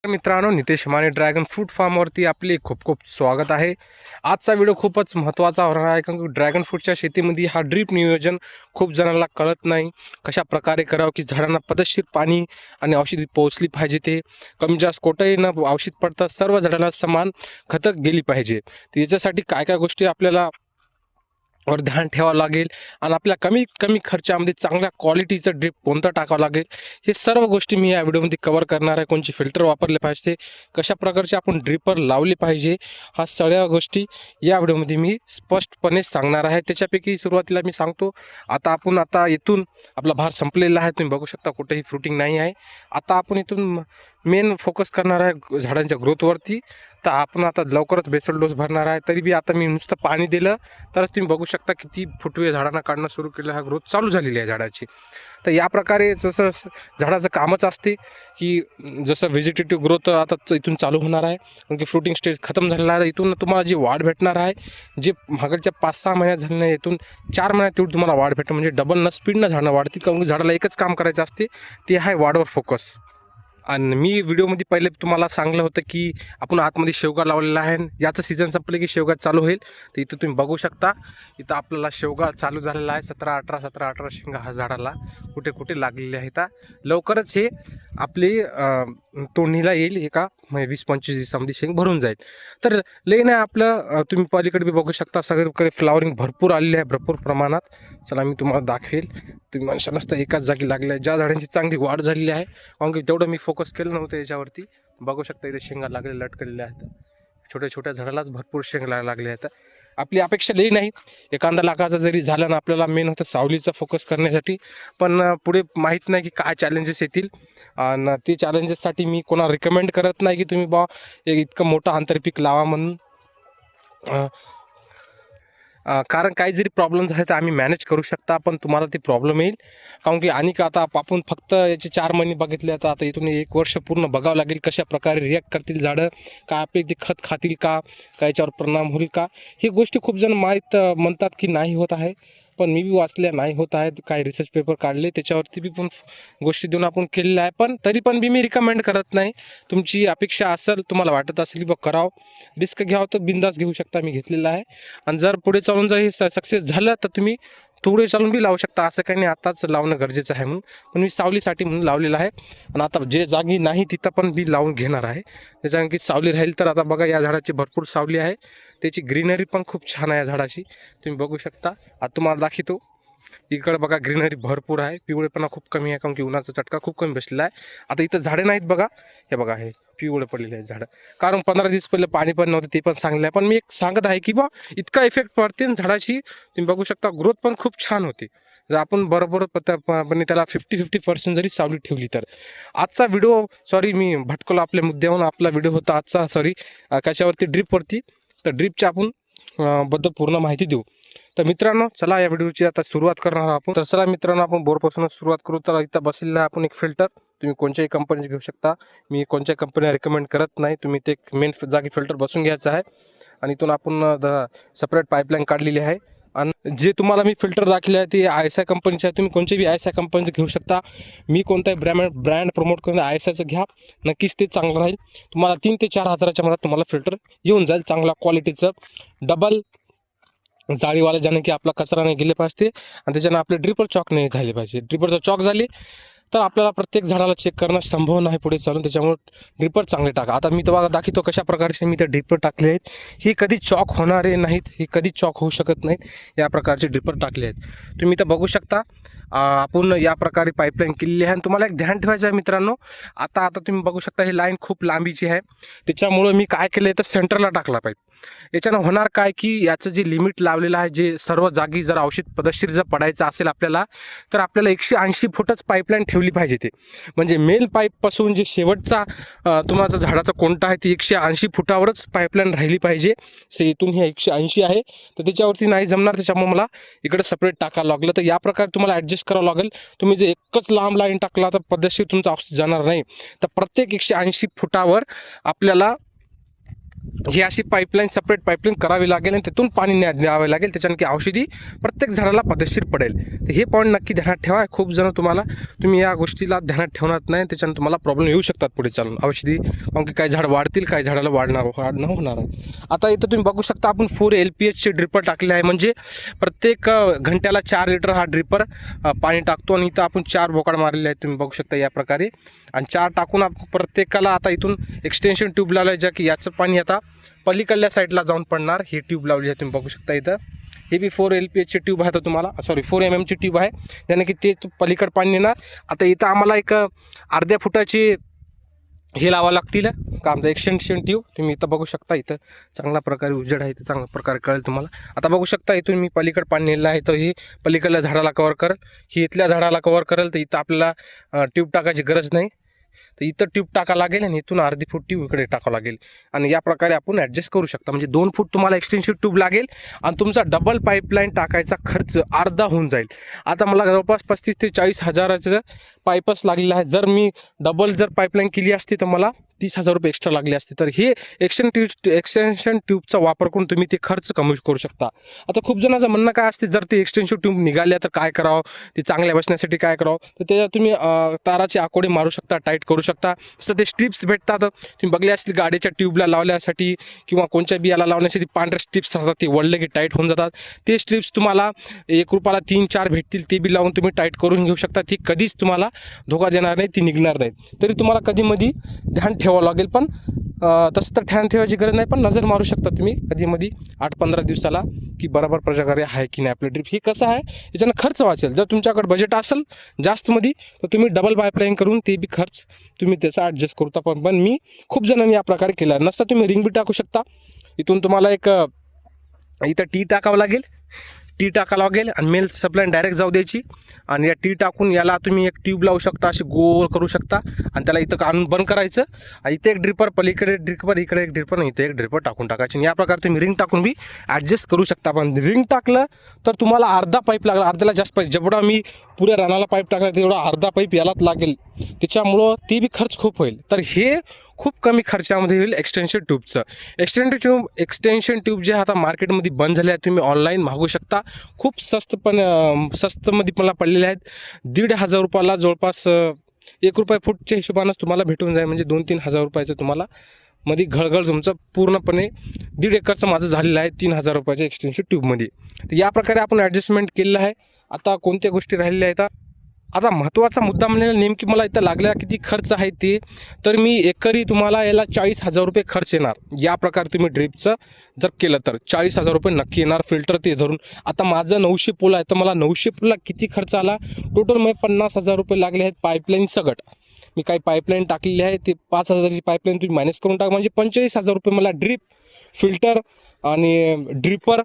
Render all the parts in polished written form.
मित्रांनो, Nitesh Mane dragon fruit फार्मवरती आपले खूप खूप स्वागत आहे. आजचा व्हिडिओ खूपच महत्त्वाचा होणार आहे, कारण की ड्रॅगन फ्रूटच्या शेतीमध्ये हा ड्रीप नियोजन खूप जणांना कळत नाही. कशा प्रकारे करावं की झाडांना पद्धतशीर पाणी आणि औषधी पोहोचली पाहिजे, ते कमी जास्त कोठेही न औषध पडता सर्व झाडांना समान खतं गेली पाहिजे. तर याच्यासाठी काय काय गोष्टी आपल्याला वर ध्यान ठेवावं लागेल आणि आपल्या कमीत कमी खर्चामध्ये चांगल्या क्वालिटीचं ड्रिप कोणतं टाकावं लागेल, हे सर्व गोष्टी मी या व्हिडिओमध्ये कव्हर करणार आहे. कोणचे फिल्टर वापरले पाहिजे, कशा प्रकारचे आपण ड्रिपर लावले पाहिजे, हा सगळ्या गोष्टी या व्हिडिओमध्ये मी स्पष्टपणे सांगणार आहे. त्याच्यापैकी सुरुवातीला मी सांगतो, आता इथून आपला भार संपलेला आहे. तुम्ही बघू शकता कुठेही फ्रुटिंग नाही आहे. आता आपण इथून मेन फोकस करणार आहे झाडांच्या ग्रोथवरती. तर आपण आता लवकरच बेसल डोस भरणार आहे. तरी बी आता मी नुसतं पाणी दिलं तरच तुम्ही बघू शकता किती फुटवे झाडांना काढणं सुरू केलं, हा ग्रोथ चालू झालेली आहे झाडाची. तर या प्रकारे जसं झाडाचं कामच असते की जसं व्हेजिटेटिव्ह ग्रोथ आता इथून चालू होणार आहे, कारण की फ्रुटिंग स्टेज खतम झालेला आहे. इथून तुम्हाला जी वाढ भेटणार आहे, जे मागच्या 5-6 महिन्यात झाले नाही, इथून 4 महिन्यात तेवढी तुम्हाला वाढ भेटते. म्हणजे डबल स्पीडनं झाडं वाढते, कारण की झाडाला एकच काम करायचं असते, ते आहे वाढवर फोकस. आणि मी व्हिडिओमध्ये पहिले तुम्हाला सांगलं होतं की आपण आतमध्ये शेवगा लावलेला आहे. याचं सीझन संपलं की शेवगा चालू होईल. तर इथं तुम्ही बघू शकता, इथं आपल्याला शेवगा चालू झालेला आहे. 17-18 शेंगा हा झाडाला कुठे कुठे लागलेले आहेत. लवकरच हे आपली तोडणीला येईल. एका 20-25 दिवसामध्ये शेंग भरून जाईल. तर लई नाही आपलं, तुम्ही पलीकडे बी बघू शकता, सगळीकडे फ्लावरिंग भरपूर आलेली आहे, भरपूर प्रमाणात. चला मी तुम्हाला दाखवेल. तुम्ही म्हणशा नसता एकाच जागी लागले आहे. ज्या झाडांची चांगली वाढ झालेली आहे, कारण की तेवढं मी फोकस केलं नव्हतं याच्यावरती. बघू शकता इथे शेंगा लागले, लटकलेल्या आहेत. छोट्या छोट्या झाडालाच भरपूर शेंगा लागले आहेत. आपली अपेक्षा लई नाही, एखादा लाखाचं जरी झालं ना, आपल्याला मेन होतं सावलीचा फोकस करण्यासाठी. पण पुढे माहीत नाही की काय चॅलेंजेस येतील, आणि ते चॅलेंजेससाठी मी कोणाला रिकमेंड करत नाही की तुम्ही बा इतकं मोठं आंतरपीक लावा म्हणून. कारण काही जरी प्रॉब्लेम झाले तर आम्ही मॅनेज करू शकता, पण तुम्हाला ते प्रॉब्लेम येईल. कारण की आणि का आता आपण फक्त याचे 4 महिने बघितले, आता इथून 1 वर्ष पूर्ण बघावं लागेल कशा प्रकारे रिॲक्ट करतील झाडं, काय आपले ते खत खातील का, काय याच्यावर परिणाम होईल का. ही गोष्टी खूप जण म्हणतात की नाही होत आहे, पण मी बी वाचल्या नाही होत आहेत. काही रिसर्च पेपर काढले त्याच्यावरती बी पण गोष्टी देऊन आपण केलेल्या आहे. पण तरी पण बी मी रिकमेंड करत नाही. तुमची अपेक्षा असेल, तुम्हाला वाटत असेल की बघ करावं, रिस्क घ्यावं, तर बिंदास घेऊ शकता. मी घेतलेला आहे. आणि जर पुढे चालून जर हे सक्सेस झालं तर तुम्ही पुढे चालून बी लावू शकता. असं काही नाही आताच लावणं गरजेचं आहे म्हणून, पण मी सावलीसाठी म्हणून लावलेलं आहे. आणि आता जे जागी नाही तिथं पण बी लावून घेणार आहे, त्याच्यानं की सावली राहील. तर आता बघा, या झाडाची भरपूर सावली आहे, त्याची ग्रीनरी पण खूप छान आहे या झाडाची. तुम्ही बघू शकता. आता तुम्हाला दाखवतो, इकडे बघा ग्रीनरी भरपूर आहे, पिवळेपणा खूप कमी आहे, कारण की उन्हाचा चटका खूप कमी बसलेला आहे. आता इथं झाडे नाहीत बघा, हे बघा हे पिवळे पडलेले आहेत झाडं, कारण 15 दिवस पहिले पाणी पण नव्हतं, ते पण सांगलं आहे. पण मी एक सांगत आहे की बा इतका इफेक्ट पडते झाडाची. तुम्ही बघू शकता, ग्रोथ पण खूप छान होते जर आपण बरोबर पण त्याला 50-50% जरी सावली ठेवली तर. आजचा व्हिडिओ, सॉरी मी भटकलो आपल्या मुद्द्यावरून. आपला व्हिडिओ होता आजचा, सॉरी, कशावरती, ड्रीपवरती. तर ड्रीपची आपण बद्दल पूर्ण माहिती देऊ. तर मित्रांनो, चला या व्हिडिओची आता सुरुवात करणार आहोत आपण. तर चला मित्रांनो, आपण बोरपासूनच सुरुवात करू. तर इथं बसलेला आहे आपण एक फिल्टर. तुम्ही कोणत्याही कंपनीचे घेऊ शकता, मी कोणत्या कंपनी रिकमेंड करत नाही. तुम्ही ते मेन जागी फिल्टर बसून घ्यायचं आहे. आणि इथून आपण सेपरेट पाईपलाईन काढलेली आहे. आणि जे तुम्हाला मी फिल्टर दाखले आहे ते ISI कंपनीचे आहे. तुम्ही कोणत्याही ISI कंपनीचं घेऊ शकता. मी कोणताही ब्रँड प्रमोट करून ISIचं घ्या, नक्कीच ते चांगलं राहील. तुम्हाला 3 ते 4 हजाराच्या मधात तुम्हाला फिल्टर येऊन जाईल, चांगल्या क्वालिटीचं, डबल जाळीवाला, ज्याने की आपला कचरा नाही गेले पाहिजे आणि त्याच्यानं आपले ड्रिपर चॉक नाही झाले पाहिजे. ड्रिपरचा चॉक झाले तर आपल्याला प्रत्येक झाडाला चेक करणं संभव नाही पुढे चालून. त्याच्यामुळे ड्रिपर चांगले टाका. आता मी तुम्हाला दाखवतो कशा प्रकारचे मी ते ड्रिपर टाकले आहेत. ही कधी चॉक होणारे नाहीत, ही कधी चॉक होऊ शकत नाहीत, या प्रकारचे ड्रिपर टाकले आहेत. तुम्ही इथं बघू शकता, आपण या प्रकारे पाईपलाईन केलेली आहे. आणि तुम्हाला एक ध्यान ठेवायचं आहे मित्रांनो, आता तुम्ही बघू शकता ही लाईन खूप लांबीची आहे. त्याच्यामुळं मी काय केलं तर सेंटरला टाकला पाईप. याच्यानं होणार काय की याचं जे लिमिट लावलेलं आहे, जे सर्व जागी जर औषध पद्धतशीर जर पडायचं असेल आपल्याला, तर आपल्याला 180 फूटच पाईपलाईन ठेवली पाहिजे. ते म्हणजे मेन पाईपपासून जे शेवटचा तुम्हाला झाडाचा कोणता आहे, ती 180 फुटावरच पाईपलाईन राहिली पाहिजे. इथून हे 180 आहे, तर त्याच्यावरती नाही जमणार. त्याच्यामुळे मला इकडे सेपरेट टाकायला लागलं. तर या प्रकारे तुम्हाला ॲडजस्ट करावं लागेल. तुम्ही जर एकच लांब लाईन टाकला तर पद्धतशीर तुमचं औषध जाणार नाही. तर प्रत्येक 180 फुटावर आपल्याला ही अशी पाईपलाईन सेपरेट पाईपलाईन करावी लागेल आणि तिथून पाणी न्यावं लागेल, त्याच्यानं की औषधी प्रत्येक झाडाला पद्धतशीर पडेल. तर हे पॉईंट नक्की ध्यानात ठेवा. खूप जण तुम्ही या गोष्टीला ध्यानात ठेवणार नाही, त्याच्यानं तुम्हाला प्रॉब्लेम येऊ शकतात पुढे चालून औषधी, कारण की काही झाड वाढतील, काही झाडाला वाढणं होणार आहे. आता इथं तुम्ही बघू शकता आपण 4 LPHचे ड्रिपर टाकले आहे, म्हणजे प्रत्येक घंट्याला 4 लिटर हा ड्रिपर पाणी टाकतो. आणि इथं आपण 4 बोकाड मारलेले आहेत, तुम्ही बघू शकता या प्रकारे. आणि 4 टाकून आपण प्रत्येकाला आता इथून एक्सटेन्शन ट्यूब लावलं आहे, ज्या की याचं पाणी आता पलीकडल्या साईडला जाऊन पडणार. ही ट्यूब लावली आहे, तुम्ही बघू शकता इथं. हे बी 4 LPHचे ट्यूब आहे, तर तुम्हाला 4 MM ची ट्यूब आहे, त्याने की ते पलीकडे पाणी येणार. आता इथं आम्हाला एक अर्ध्या फुटाची हे लावावं लागतील का आमचं एक्सटेन्शन ट्यूब. तुम्ही इथं बघू शकता, इथं चांगल्या प्रकारे उजेड आहे, इथं चांगल्या प्रकारे कळेल तुम्हाला. आता बघू शकता इथून मी पलीकडे पाणी नेलेलं आहे, तर ही पलीकडल्या झाडाला कव्हर करेल, ही इथल्या झाडाला कव्हर करेल. तर इथं आपल्याला ट्यूब टाकायची गरज नाही, तर इथं ट्यूब टाका लागेल आणि इथून अर्धी फूट ट्यूब इकडे टाकावं लागेल. आणि या प्रकारे आपण ॲडजस्ट करू शकता. म्हणजे 2 फूट तुम्हाला एक्सटेन्शन ट्यूब लागेल आणि तुमचा डबल पाईपलाईन टाकायचा खर्च अर्धा होऊन जाईल. आता मला जवळपास 35 ते 40 हजाराचं पाईपच लागलेलं आहे. जर मी डबल पाईपलाईन केली असती तर मला 30,000 रुपये एक्स्ट्रा लागले असते. तर हे एक्सटेन्शन ट्यूबचा वापर करून तुम्ही ते खर्च कमी करू शकता. आता खूप जणांचं म्हणणं काय असते, जर ते एक्सटेन्शन ट्यूब निघाल्या तर काय करावं, ते चांगल्या बसण्यासाठी काय करावं. तर त्याच्यात तुम्ही ताराचे आकोडे मारू शकता, टाईट करू शकता. तसं ते स्ट्रिप्स भेटतात, तुम्ही बघले असतील गाडीच्या ट्यूबला लावण्यासाठी किंवा कोणत्या बियाला लावण्यासाठी पांढरे स्ट्रिप्स राहतात, ते वळले की टाईट होऊन जातात. ते स्ट्रिप्स तुम्हाला 1 रुपयाला 3-4 भेटतील, ते बी लावून तुम्ही टाईट करून घेऊ शकता. ती कधीच तुम्हाला धोका देणार नाही, ती निघणार नाही. तरी तुम्हाला कधीमध्ये ध्यान ठेवावं लागेल, पण तसं तर ध्यान ठेवायची गरज नाही, पण नजर मारू शकता तुम्ही कधीमध्ये 8-15 दिवसाला की बरोबर प्रकारे आहे की नाही आपलं ड्रिप. हे कसं आहे, याच्यानं खर्च वाचेल. जर तुमच्याकडे बजेट असेल जास्तमध्ये तर तुम्ही डबल पाईपलाईन करून ते बी खर्च तुम्ही त्याचा ॲडजस्ट करता. पण मी खूप जणांनी या प्रकारे केला नसता. तुम्ही रिंग बी टाकू शकता. इथून तुम्हाला एक इथं टी टाकावं लागेल, टी टाकावं लागेल आणि मेल सप्लाईन डायरेक्ट जाऊ द्यायची. आणि या टी टाकून याला तुम्ही एक ट्यूब लावू शकता, अशी गोल करू शकता आणि त्याला इथं आणून बंद करायचं. इथे एक ड्रिपर, पलीकडे ड्रिपर, इकडे एक ड्रिपर, इथे एक ड्रिपर टाकून टाकायची. आणि या प्रकारे तुम्ही रिंग टाकून बी ॲडजस्ट करू शकता. पण रिंग टाकलं तर तुम्हाला अर्धा पाईप लागला, अर्ध्याला जास्त पाईप. जेवढा मी पुऱ्या रानाला पाईप टाकला तेवढा अर्धा पाईप यालाच लागेल, त्याच्यामुळं ते बी खर्च खूप होईल. तर हे खूप कमी खर्चामध्ये होईल एक्सटेन्शन ट्यूबचं. एक्सटेन्शन ट्यूब जे आता मार्केटमध्ये बंद झाले आहेत, तुम्ही ऑनलाईन मागवू शकता. खूप स्वस्तमध्ये मला पडलेले आहेत. 1,500 रुपयाला जवळपास 1 रुपये फूटच्या हिशोबानंच तुम्हाला भेटून जाईल. म्हणजे 2-3 हजार रुपयाचं तुम्हाला मध्ये घळघळ तुमचं पूर्णपणे 1.5 एकरचं माझं झालेलं आहे 3,000 रुपयाच्या एक्सटेन्शन ट्यूबमध्ये. तर या प्रकारे आपण ॲडजस्टमेंट केलेलं आहे. आता कोणत्या गोष्टी राहिलेल्या आहेत, आता महत्त्वाचा मुद्दा म्हणजे नेमकी मला इथं लागलेला किती खर्च आहे ते. तर मी एकरी तुम्हाला याला 40,000 रुपये खर्च येणार. या प्रकारे तुम्ही ड्रिपचं जर केलं तर 40,000 रुपये नक्की येणार, फिल्टर ते धरून. आता माझं 900 पोल आहे, तर मला 900 पोलला किती खर्च आला टोटल, मग 50,000 रुपये लागले आहेत पाईपलाईन सगट. मी काही पाईपलाईन टाकलेली आहे, ते 5,000ची पाईपलाईन तुम्ही मायनस करून टाका, म्हणजे 45,000 रुपये मला ड्रिप, फिल्टर आणि ड्रिपर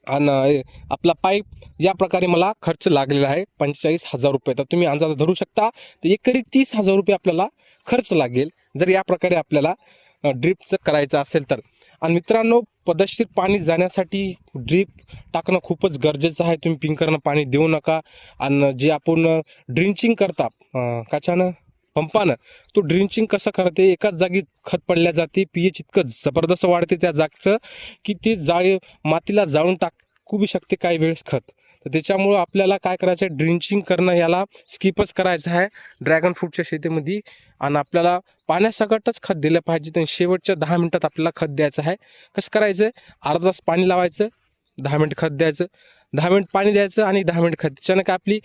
आणि आपला पाईप या प्रकारे मला खर्च लागलेला आहे 45,000 रुपये. तर तुम्ही अंदाज धरू शकता, तर एकरी 30,000 रुपये आपल्याला खर्च लागेल जर या प्रकारे आपल्याला ड्रिपचं करायचं असेल तर. आणि मित्रांनो, पद्धतशीर पाणी जाण्यासाठी ड्रिप टाकणं खूपच गरजेचं आहे. तुम्ही पिंकरनं पाणी देऊ नका. आणि जे आपण ड्रिंचिंग करता कशानं, पंपानं, तो ड्रिंचिंग कसं करते, एकाच जागी खत पडल्या जाते, pH इतकं जबरदस्त वाढते त्या जागचं की ते मातीला जाळून टाकू बी शकते काही वेळेस खत. तर त्याच्यामुळं आपल्याला काय करायचं आहे, ड्रिंचिंग करणं याला स्किपच करायचं आहे ड्रॅगन फ्रूटच्या शेतीमध्ये. आणि आपल्याला पाण्यासकटच खत दिलं पाहिजे. तर शेवटच्या 10 मिनटात आपल्याला खत द्यायचं आहे. कसं करायचं, अर्धा तास पाणी लावायचं, 10 मिनिट खत द्यायचं, 10 मिनिट पाणी द्यायचं आणि 10 मिनिट खत. त्याच्यानं काय आपली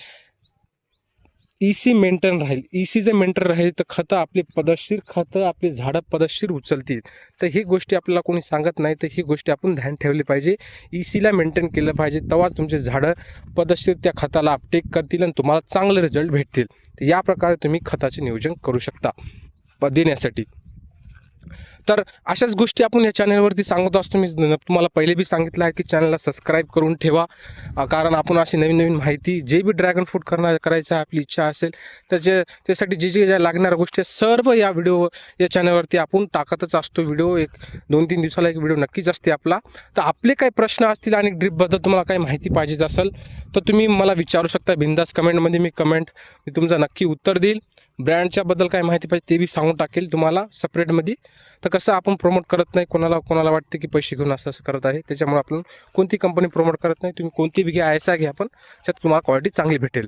EC मेंटेन राहील. EC जर मेंटेन राहील तर खतं आपली पद्धतशीर, आपली झाडं पद्धतशीर उचलतील. तर ही गोष्टी आपल्याला कोणी सांगत नाही, तर ही गोष्टी आपण ध्यान ठेवली पाहिजे. ECला मेंटेन केलं पाहिजे, तेव्हाच तुमचे झाडं पद्धतशीर त्या खताला अपटेक करतील आणि तुम्हाला चांगले रिझल्ट भेटतील. तर या प्रकारे तुम्ही खताचे नियोजन करू शकता देण्यासाठी. तर अशाच गोष्टी आपण या चॅनलवरती सांगत असतो. मी तुम्हाला पहिले बी सांगितलं आहे की चॅनलला सबस्क्राईब करून ठेवा, कारण आपण अशी नवीन नवीन माहिती, जे बी ड्रॅगन फ्रूट करायचं आहे आपली इच्छा असेल तर त्यासाठी जे ज्या लागणाऱ्या गोष्टी सर्व या या चॅनलवरती आपण टाकतच असतो. व्हिडिओ 2-3 दिवसाला एक व्हिडिओ नक्कीच असते आपला. तर आपले काही प्रश्न असतील आणि ड्रिपबद्दल तुम्हाला काही माहिती पाहिजे असेल तर तुम्ही मला विचारू शकता बिंदास कमेंटमध्ये. मी तुमचं नक्की उत्तर देईल. ब्रँडच्या बद्दल काय माहिती पाहिजे ते बी सांगून टाकेल तुम्हाला सेपरेटमध्ये. तर कसं आपण प्रमोट करत नाही, कोणाला वाटते की पैसे घेऊन असं करत आहे, त्याच्यामुळे आपण कोणती कंपनी प्रमोट करत नाही. तुम्ही कोणती बी घ्या, ऐसा घ्या, पण त्यात तुम्हाला क्वालिटी चांगली भेटेल.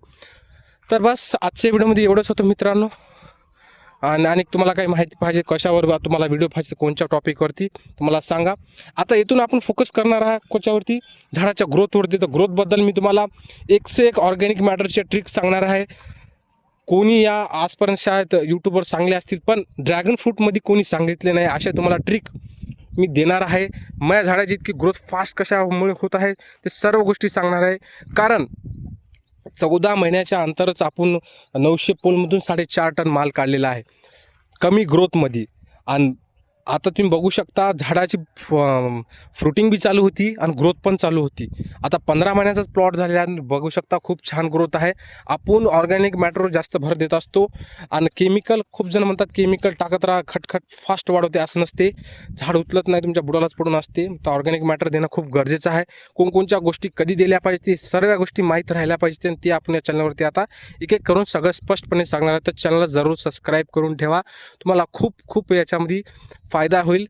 तर बस आजच्या व्हिडिओमध्ये एवढंच होतं मित्रांनो. आणि तुम्हाला काही माहिती पाहिजे, कशावर तुम्हाला व्हिडिओ पाहिजे, कोणत्या टॉपिकवरती तुम्हाला सांगा. आता इथून आपण फोकस करणार आहात कोच्यावरती, झाडाच्या ग्रोथवरती. तर ग्रोथबद्दल मी तुम्हाला एक से एक ऑर्गॅनिक मॅटरचे ट्रिक सांगणार आहे. कोणी या आजपर्यंत शाळेत यूट्यूबवर चांगले असतील, पण ड्रॅगन फ्रूटमध्ये कोणी सांगितले नाही अशा तुम्हाला ट्रिक मी देणार आहे. माझ्या झाडाची इतकी ग्रोथ फास्ट कशामुळे होत आहे ते सर्व गोष्टी सांगणार आहे. कारण 14 महिन्याच्या अंतरच आपण 900 पोलमधून 4.5 टन माल काढलेला आहे कमी ग्रोथमध्ये. आणि आता तुम्ही बघू शकता झाडाची फ्रुटिंग बी चालू होती आणि ग्रोथ पण चालू होती. आता 15 महिन्याचाच प्लॉट झालेला आहे, बघू शकता खूप छान ग्रोथ आहे. आपण ऑर्गॅनिक मॅटरवर जास्त भर देत असतो. आणि केमिकल, खूप जण म्हणतात केमिकल टाकत राहा खटखट फास्ट वाढवते, असं नसते. झाड उचलत नाही, तुमच्या बुडालाच पडून असते. तर ऑर्गॅनिक मॅटर देणं खूप गरजेचं आहे. कोणकोणत्या गोष्टी कधी दिल्या पाहिजे ते सर्व गोष्टी माहीत राहिल्या पाहिजे, आणि ते आपण या चॅनलवरती आता एक एक करून सगळं स्पष्टपणे सांगणार आहे. तर चॅनलला जरूर सबस्क्राईब करून ठेवा, तुम्हाला खूप याच्यामध्ये फायदा होईल.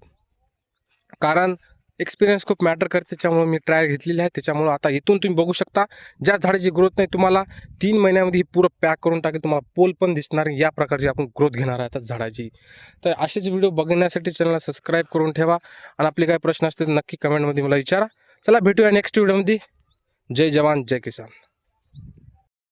कारण एक्सपिरियन्स खूप मॅटर करते, त्याच्यामुळे मी ट्रायल घेतलेली आहे. त्याच्यामुळे आता इथून तुम्ही बघू शकता ज्या झाडाची ग्रोथ नाही, तुम्हाला 3 महिन्यामध्ये ही पुरं पॅक करून टाकेल. तुम्हाला पोल पण दिसणार, या प्रकारची आपण ग्रोथ घेणार आहे आता झाडाची. तर असेच व्हिडिओ बघण्यासाठी चॅनलला सबस्क्राईब करून ठेवा. आणि आपले काही प्रश्न असतील नक्की कमेंटमध्ये मला विचारा. चला भेटूया नेक्स्ट व्हिडिओमध्ये. जय जवान जय किसान.